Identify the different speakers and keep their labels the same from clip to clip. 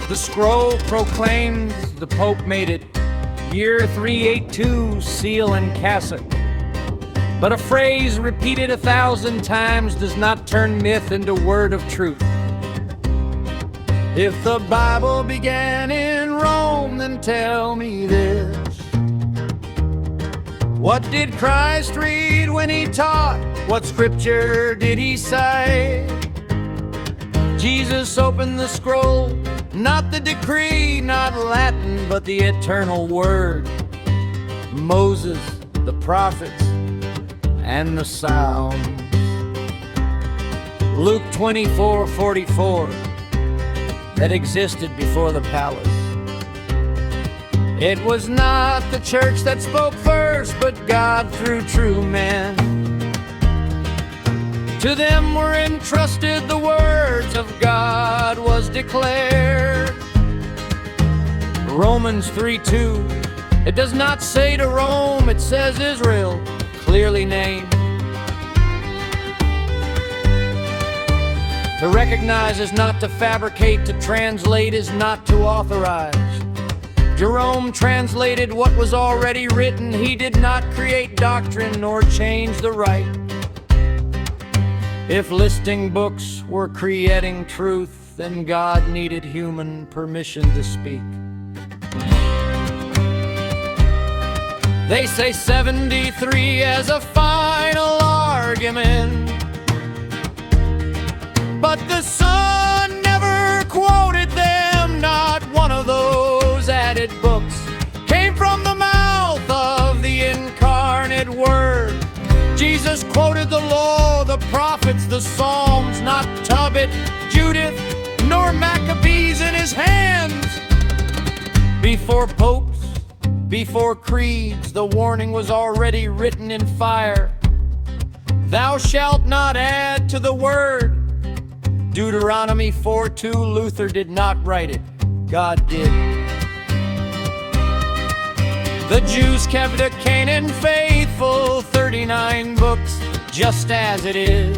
Speaker 1: The scroll proclaims the Pope made it, year 382, seal and cassock. But a phrase repeated 1,000 times does not turn myth into word of truth. If the Bible began in Rome, then tell me this: what did Christ read when he taught? What scripture did he cite? Jesus opened the scroll, not the decree, not Latin, but the eternal word. Moses, the prophets, and the Psalms. Luke 24:44, that existed before the palace. It was not the church that spoke first, but God through true men. To them were entrusted the words of God was declared. Romans 3:2, it does not say to Rome, it says Israel, clearly named. To recognize is not to fabricate, to translate is not to authorize. Jerome translated what was already written. He did not create doctrine nor change the rite. If listing books were creating truth, then God needed human permission to speak. They say 73 as a final argument, but the Son never quoted them. Not one of those added books came from the mouth of the incarnate Word. Jesus quoted the law, the prophets, the Psalms, not Tobit, Judith, nor Maccabees in his hands. Before popes, before creeds, the warning was already written in fire. Thou shalt not add to the word. Deuteronomy 4:2, Luther did not write it, God did. The Jews kept the Canaan faithful, 39 books, just as it is.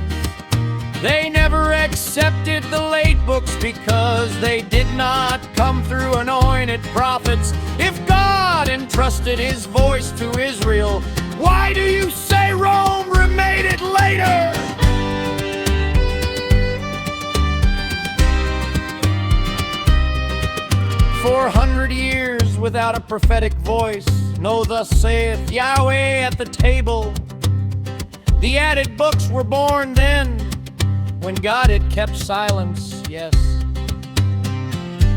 Speaker 1: They never accepted the late books because they did not come through anointed prophets. If God entrusted his voice to Israel, why do you say Rome remade it later? 400 years without a prophetic voice. No, thus saith Yahweh at the table. The added books were born then, when God had kept silence, yes.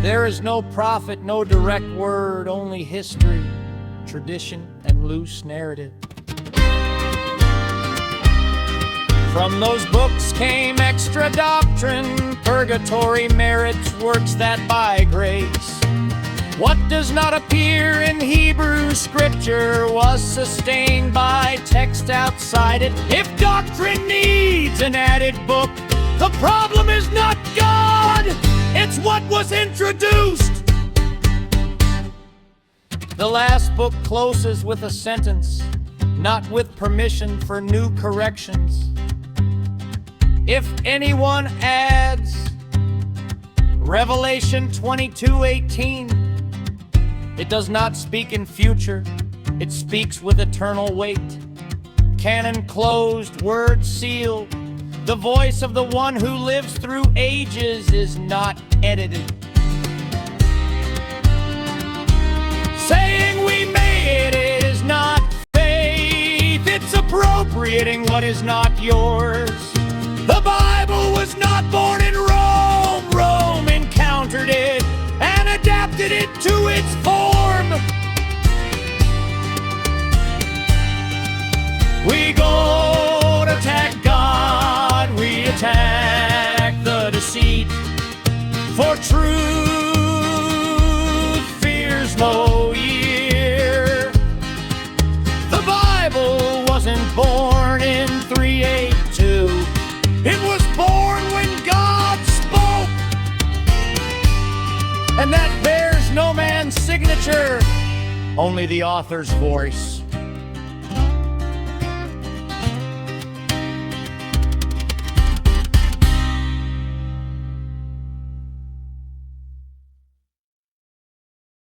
Speaker 1: There is no prophet, no direct word, only history, tradition, and loose narrative. From those books came extra doctrine, purgatory merits, works that by grace. What does not appear in Hebrew scripture was sustained by text outside it. If doctrine needs an added book, the problem is not God, it's what was introduced. The last book closes with a sentence, not with permission for new corrections. If anyone adds Revelation 22:18, it does not speak in future, it speaks with eternal weight. Canon closed, word sealed. The voice of the one who lives through ages is not edited. Saying we made it is not faith, it's appropriating what is not yours. The Bible was not born in Rome. Rome encountered it and adapted it to its form. We go to attack God, we attack the deceit. For truth fears no year. The Bible wasn't born in 382. It was born when God spoke. And that bears no man's signature, only the author's voice.